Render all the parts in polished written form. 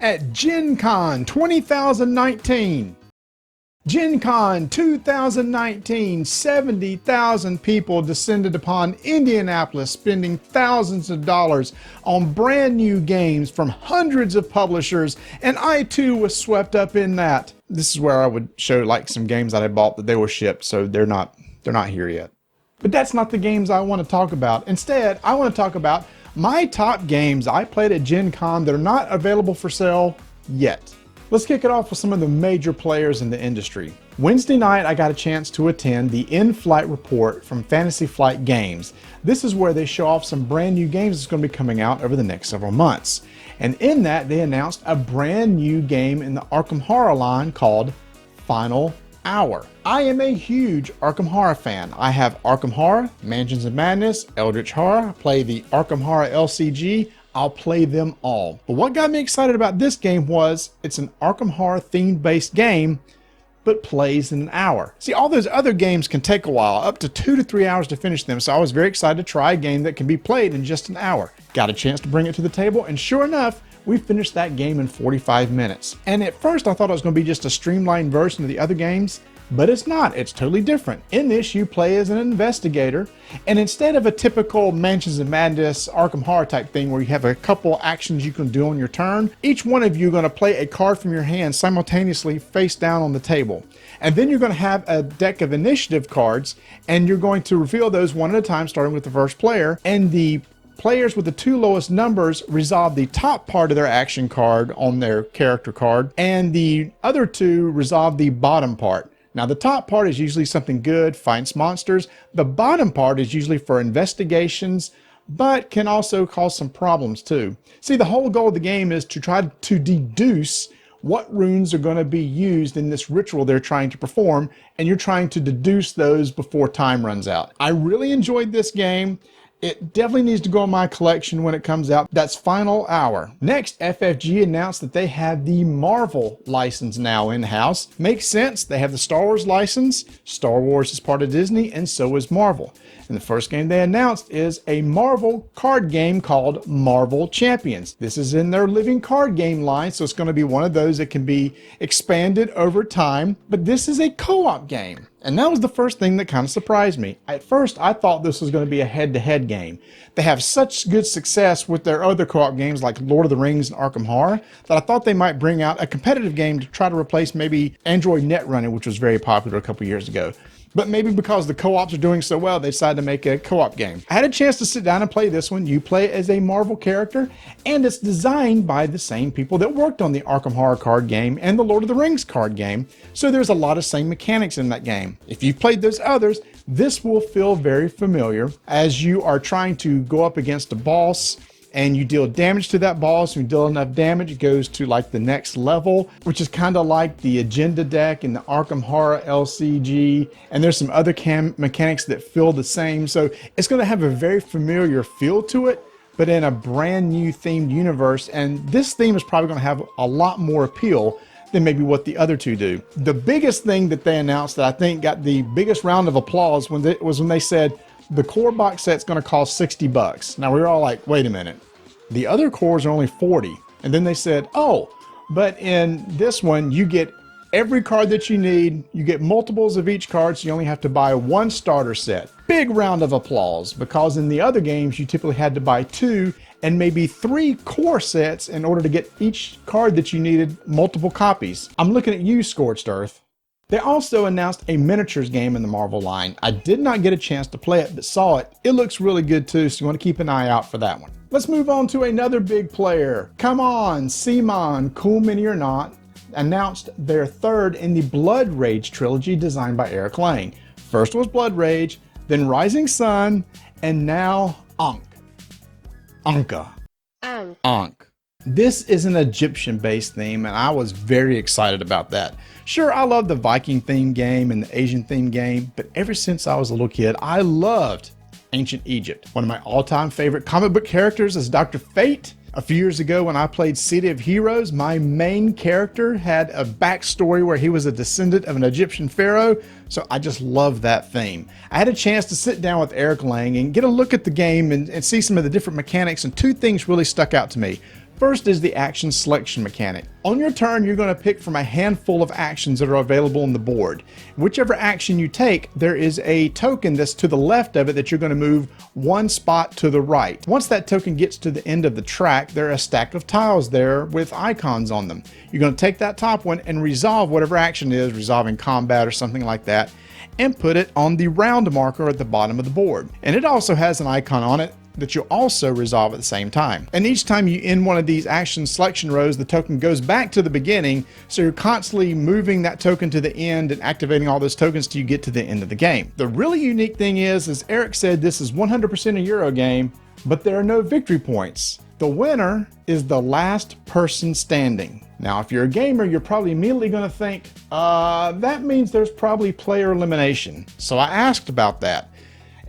at Gen Con 2019. Gen Con 2019, 70,000 people descended upon Indianapolis, spending thousands of dollars on brand new games from hundreds of publishers, and I too was swept up in that. This is where I would show like some games that I bought that they were shipped, so they're not here yet. But that's not the games I want to talk about. Instead, I want to talk about my top games I played at Gen Con that are not available for sale yet. Let's kick it off with some of the major players in the industry. Wednesday night, I got a chance to attend the In-Flight Report from Fantasy Flight Games. This is where they show off some brand new games that's going to be coming out over the next several months. And in that, they announced a brand new game in the Arkham Horror line called Final Hour. I am a huge Arkham Horror fan. I have Arkham Horror, Mansions of Madness, Eldritch Horror, I play the Arkham Horror LCG, I'll play them all. But what got me excited about this game was it's an Arkham Horror themed based game, but plays in an hour. See, all those other games can take a while, up to 2 to 3 hours to finish them, so I was very excited to try a game that can be played in just an hour. Got a chance to bring it to the table, and sure enough, we finished that game in 45 minutes. And at first I thought it was going to be just a streamlined version of the other games, but it's not. It's totally different. In this, you play as an investigator, and instead of a typical Mansions of Madness, Arkham Horror type thing where you have a couple actions you can do on your turn, each one of you are going to play a card from your hand simultaneously face down on the table. And then you're going to have a deck of initiative cards, and you're going to reveal those one at a time, starting with the first player, and the players with the 2 lowest numbers resolve the top part of their action card on their character card, and the other 2 resolve the bottom part. Now, the top part is usually something good, fights monsters. The bottom part is usually for investigations, but can also cause some problems too. See, the whole goal of the game is to try to deduce what runes are going to be used in this ritual they're trying to perform, and you're trying to deduce those before time runs out. I really enjoyed this game. It definitely needs to go in my collection when it comes out. That's Final Hour. Next, FFG announced that they have the Marvel license now in-house. Makes sense. They have the Star Wars license. Star Wars is part of Disney, and so is Marvel. And the first game they announced is a Marvel card game called Marvel Champions. This is in their living card game line, so it's going to be one of those that can be expanded over time. But this is a co-op game. And that was the first thing that kind of surprised me. At first, I thought this was going to be a head-to-head game. They have such good success with their other co-op games like Lord of the Rings and Arkham Horror that I thought they might bring out a competitive game to try to replace maybe Android Netrunner, which was very popular a couple years ago. But maybe because the co-ops are doing so well, they decided to make a co-op game. I had a chance to sit down and play this one. You play as a Marvel character, and it's designed by the same people that worked on the Arkham Horror card game and the Lord of the Rings card game. So there's a lot of same mechanics in that game. If you've played those others, this will feel very familiar as you are trying to go up against a boss, and you deal damage to that boss. When you deal enough damage, it goes to like the next level, which is kind of like the agenda deck in the Arkham Horror LCG. And there's some other mechanics that feel the same. So it's going to have a very familiar feel to it, but in a brand new themed universe. And this theme is probably going to have a lot more appeal than maybe what the other two do. The biggest thing that they announced that I think got the biggest round of applause was when they said the core box set's going to cost $60. Now we were all like, wait a minute. The other cores are only 40. And then they said, oh, but in this one, you get every card that you need. You get multiples of each card, so you only have to buy 1 starter set. Big round of applause, because in the other games, you typically had to buy 2 and maybe 3 core sets in order to get each card that you needed multiple copies. I'm looking at you, Scorched Earth. They also announced a miniatures game in the Marvel line. I did not get a chance to play it, but saw it. It looks really good too, so you want to keep an eye out for that one. Let's move on to another big player. Come on, Simon, Cool Mini or Not, announced their third in the Blood Rage trilogy designed by Eric Lang. First was Blood Rage, then Rising Sun, and now Ankh. Anka. Ankh. This is an Egyptian-based theme, and I was very excited about that. Sure, I love the Viking-themed game and the Asian-themed game, but ever since I was a little kid, I loved Ancient Egypt. One of my all-time favorite comic book characters is Dr. Fate. A few years ago when I played City of Heroes, my main character had a backstory where he was a descendant of an Egyptian pharaoh, so I just love that theme. I had a chance to sit down with Eric Lang and get a look at the game and see some of the different mechanics, and 2 things really stuck out to me. First is the action selection mechanic. On your turn, you're going to pick from a handful of actions that are available on the board. Whichever action you take, there is a token that's to the left of it that you're going to move one spot to the right. Once that token gets to the end of the track, there are a stack of tiles there with icons on them. You're going to take that top one and resolve whatever action it is, resolving combat or something like that, and put it on the round marker at the bottom of the board. And it also has an icon on it that you'll also resolve at the same time. And each time you end one of these action selection rows, the token goes back to the beginning, so you're constantly moving that token to the end and activating all those tokens till you get to the end of the game. The really unique thing is, as Eric said, this is 100% a Euro game, but there are no victory points. The winner is the last person standing. Now, if you're a gamer, you're probably immediately going to think, that means there's probably player elimination. So I asked about that.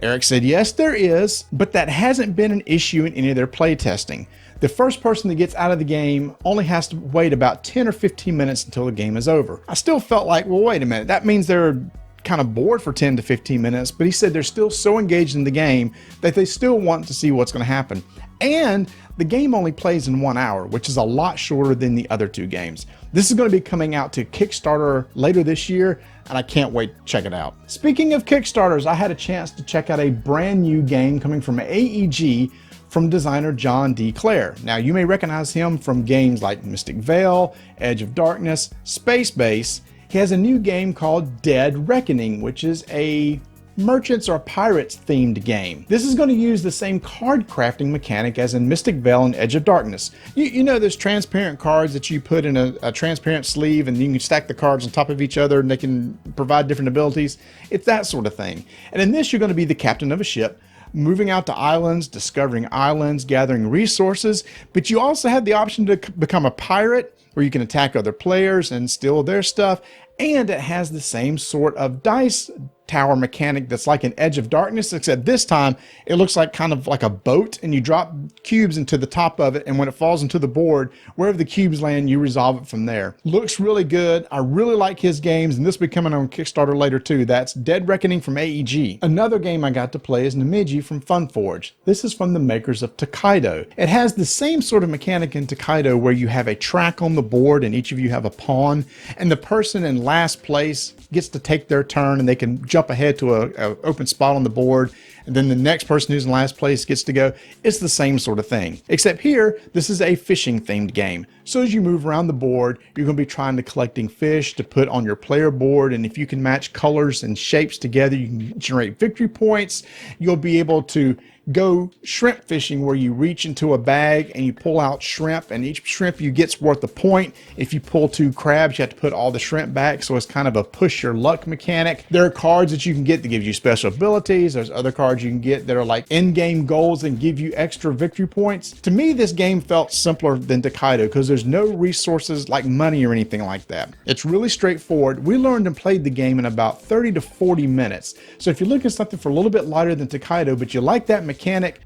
Eric said, yes, there is, but that hasn't been an issue in any of their play testing. The first person that gets out of the game only has to wait about 10 or 15 minutes until the game is over. I still felt like, well, wait a minute, that means they're kind of bored for 10 to 15 minutes, but he said they're still so engaged in the game that they still want to see what's going to happen. And the game only plays in 1 hour, which is a lot shorter than the other two games. This is going to be coming out to Kickstarter later this year, and I can't wait to check it out. Speaking of Kickstarters, I had a chance to check out a brand new game coming from AEG from designer John D. Clare. Now, you may recognize him from games like Mystic Vale, Edge of Darkness, Space Base. He has a new game called Dead Reckoning, which is a merchants or pirates themed game. This is going to use the same card crafting mechanic as in Mystic Vale and Edge of Darkness. You know those transparent cards that you put in a transparent sleeve and you can stack the cards on top of each other and they can provide different abilities? It's that sort of thing. And in this, you're going to be the captain of a ship, moving out to islands, discovering islands, gathering resources, but you also have the option to become a pirate where you can attack other players and steal their stuff. And it has the same sort of dice tower mechanic that's like an Edge of Darkness, except this time it looks like kind of like a boat and you drop cubes into the top of it, and when it falls into the board, wherever the cubes land, you resolve it from there. Looks really good. I really like his games, and this will be coming on Kickstarter later too. That's Dead Reckoning from AEG. Another game I got to play is Namiji from Funforge. This is from the makers of Tokaido. It has the same sort of mechanic in Tokaido where you have a track on the board and each of you have a pawn, and the person in last place gets to take their turn and they can jump ahead to a open spot on the board, and then the next person who's in last place gets to go. It's the same sort of thing, except here this is a fishing themed game. So as you move around the board, you're going to be trying to collecting fish to put on your player board, and if you can match colors and shapes together, you can generate victory points. You'll be able to go shrimp fishing where you reach into a bag and you pull out shrimp, and each shrimp you get's worth a point. If you pull 2 crabs, you have to put all the shrimp back, so it's kind of a push your luck mechanic. There are cards that you can get that give you special abilities. There's other cards you can get that are like in-game goals and give you extra victory points. To me, this game felt simpler than Tokaido because there's no resources like money or anything like that. It's really straightforward. We learned and played the game in about 30 to 40 minutes. So if you're looking at something for a little bit lighter than Tokaido, but you like that mechanic,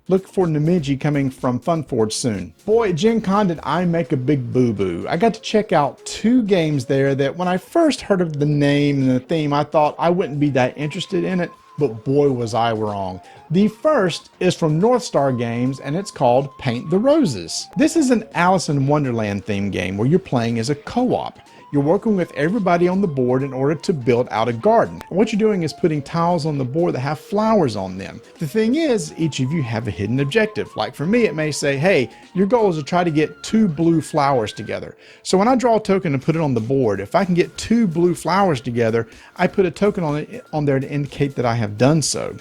look for Namiji coming from Funforge soon. Boy, at Gen Con did I make a big boo-boo. I got to check out 2 games there that when I first heard of the name and the theme, I thought I wouldn't be that interested in it, but boy was I wrong. The first is from North Star Games, and it's called Paint the Roses. This is an Alice in Wonderland themed game where you're playing as a co-op. You're working with everybody on the board in order to build out a garden. And what you're doing is putting tiles on the board that have flowers on them. The thing is, each of you have a hidden objective. Like for me, it may say, hey, your goal is to try to get 2 blue flowers together. So when I draw a token and put it on the board, if I can get 2 blue flowers together, I put a token on there to indicate that I have done so.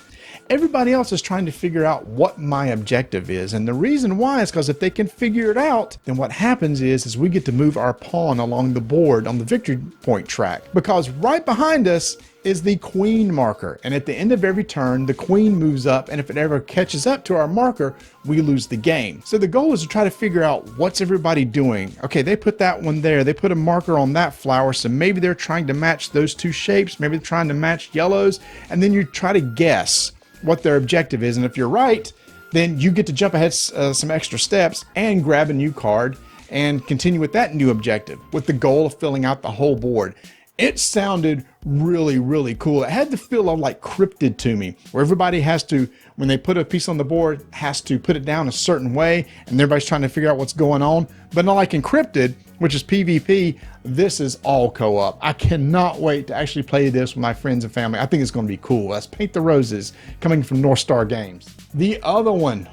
Everybody else is trying to figure out what my objective is, and the reason why is because if they can figure it out, then what happens is we get to move our pawn along the board on the victory point track, because right behind us is the queen marker, and at the end of every turn the queen moves up, and if it ever catches up to our marker, we lose the game. So the goal is to try to figure out what's everybody doing. Okay, they put that one there, they put a marker on that flower, so maybe they're trying to match those 2 shapes, maybe they're trying to match yellows, and then you try to guess what their objective is, and if you're right, then you get to jump ahead some extra steps and grab a new card and continue with that new objective with the goal of filling out the whole board. It sounded really, really cool. It had the feel of like cryptid to me, where everybody has to, when they put a piece on the board, has to put it down a certain way, and everybody's trying to figure out what's going on. But not like Encrypted, which is PvP, this is all co-op. I cannot wait to actually play this with my friends and family. I think it's going to be cool. Let's Paint the Roses, coming from North Star Games. The other one,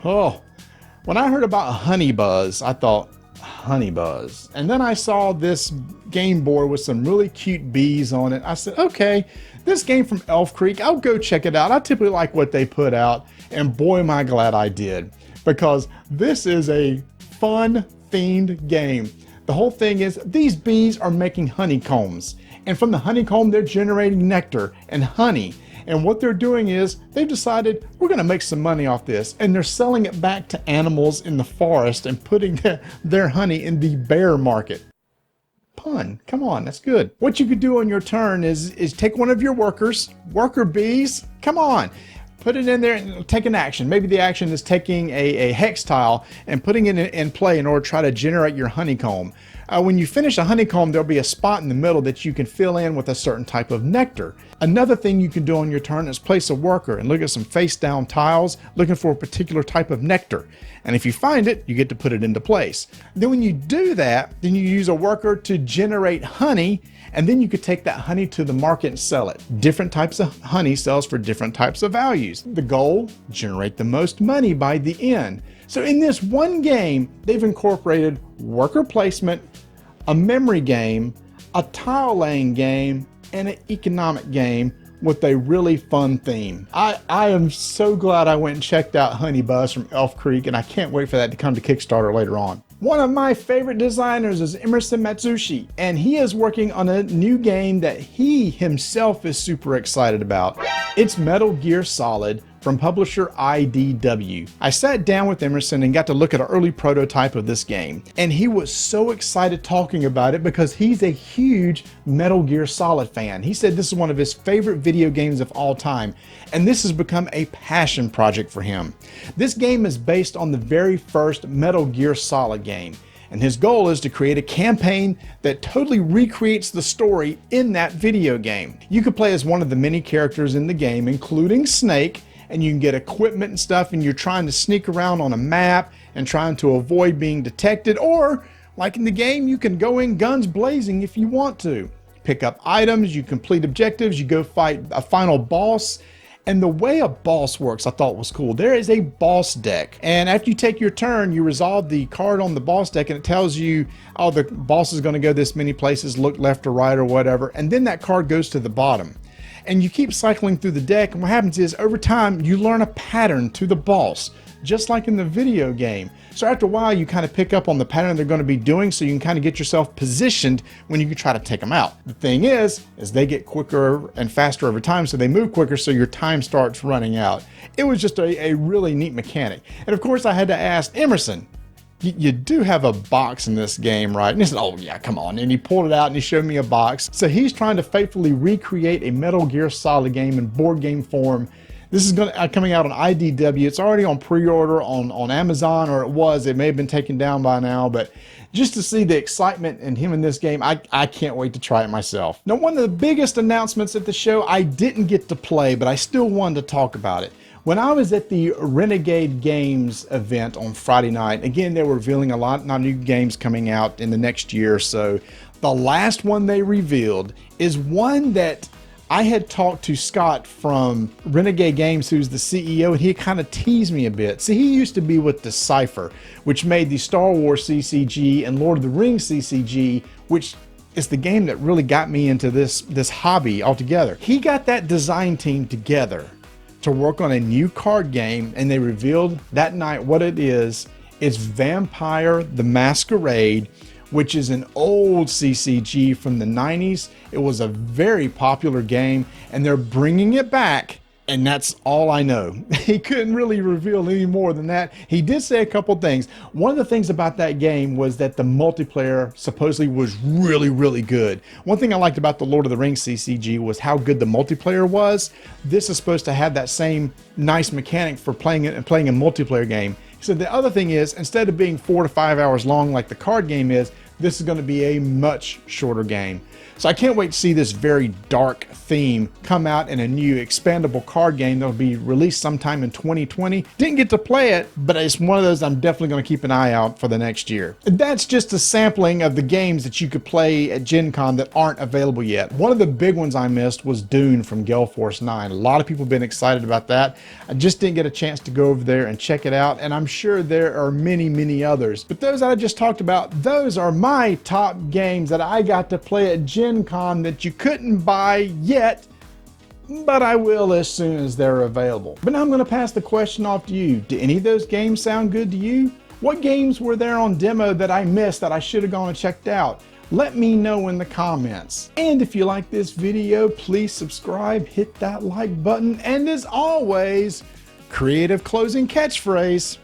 when I heard about Honey Buzz, I thought, Honey Buzz. And then I saw this game board with some really cute bees on it. I said, okay, this game from Elf Creek, I'll go check it out. I typically like what they put out, and boy, am I glad I did, because this is a fun themed game. The whole thing is these bees are making honeycombs, and from the honeycomb, they're generating nectar and honey. And what they're doing is they've decided we're going to make some money off this, and they're selling it back to animals in the forest and putting their honey in the bear market. Pun, come on, that's good. What you could do on your turn is take one of your worker bees, come on, put it in there and take an action. Maybe the action is taking a hex tile and putting it in play in order to try to generate your honeycomb. When you finish a honeycomb, there'll be a spot in the middle that you can fill in with a certain type of nectar. Another thing you can do on your turn is place a worker and look at some face down tiles looking for a particular type of nectar. And if you find it, you get to put it into place. Then when you do that, then you use a worker to generate honey, and then you could take that honey to the market and sell it. Different types of honey sells for different types of values. The goal, generate the most money by the end. So in this one game, they've incorporated worker placement, a memory game, a tile laying game, and an economic game with a really fun theme. I am so glad I went and checked out Honey Buzz from Elf Creek, and I can't wait for that to come to Kickstarter later on. One of my favorite designers is Emerson Matsushi, and he is working on a new game that he himself is super excited about. It's Metal Gear Solid from publisher IDW. I sat down with Emerson and got to look at an early prototype of this game, and he was so excited talking about it because he's a huge Metal Gear Solid fan. He said this is one of his favorite video games of all time, and this has become a passion project for him. This game is based on the very first Metal Gear Solid game, and his goal is to create a campaign that totally recreates the story in that video game. You could play as one of the many characters in the game, including Snake, and you can get equipment and stuff, and you're trying to sneak around on a map and trying to avoid being detected, or like in the game, you can go in guns blazing if you want to. Pick up items, you complete objectives, you go fight a final boss. And the way a boss works, I thought was cool. There is a boss deck, and after you take your turn, you resolve the card on the boss deck, and it tells you, oh, the boss is going to go this many places, look left or right or whatever, and then that card goes to the bottom. And you keep cycling through the deck, and what happens is over time you learn a pattern to the boss, just like in the video game. So after a while you kind of pick up on the pattern they're going to be doing, so you can kind of get yourself positioned when you can try to take them out. The thing is they get quicker and faster over time, so they move quicker, so your time starts running out. It was just a really neat mechanic. And of course I had to ask Emerson, you do have a box in this game, right? And he said, oh yeah, come on. And he pulled it out and he showed me a box. So he's trying to faithfully recreate a Metal Gear Solid game in board game form. This is coming out on IDW. It's already on pre-order on Amazon, or it may have been taken down by now, but just to see the excitement in him in this game, I can't wait to try it myself. Now, one of the biggest announcements at the show I didn't get to play, but I still wanted to talk about it. When I was at the Renegade Games event on Friday night, again, they were revealing a lot of new games coming out in the next year or so. The last one they revealed is one that I had talked to Scott from Renegade Games, who's the CEO, and he kind of teased me a bit. See, he used to be with Decipher, which made the Star Wars CCG and Lord of the Rings CCG, which is the game that really got me into this hobby altogether. He got that design team together to work on a new card game, and they revealed that night what it is. It's Vampire the Masquerade, which is an old CCG from the 90s. It was a very popular game, and they're bringing it back, and that's all I know. He couldn't really reveal any more than that. He did say a couple things. One of the things about that game was that the multiplayer supposedly was really, really good. One thing I liked about the Lord of the Rings CCG was how good the multiplayer was. This is supposed to have that same nice mechanic for playing a multiplayer game. So the other thing is, instead of being 4 to 5 hours long like the card game is, this is going to be a much shorter game. So I can't wait to see this very dark theme come out in a new expandable card game that'll be released sometime in 2020. Didn't get to play it, but it's one of those I'm definitely going to keep an eye out for the next year. And that's just a sampling of the games that you could play at Gen Con that aren't available yet. One of the big ones I missed was Dune from Gale Force 9. A lot of people have been excited about that. I just didn't get a chance to go over there and check it out, and I'm sure there are many others. But those that I just talked about, those are my top games that I got to play at Gen Con that you couldn't buy yet, but I will as soon as they're available. But now I'm going to pass the question off to you. Do any of those games sound good to you? What games were there on demo that I missed that I should have gone and checked out? Let me know in the comments. And if you like this video, please subscribe, hit that like button, and as always, creative closing catchphrase.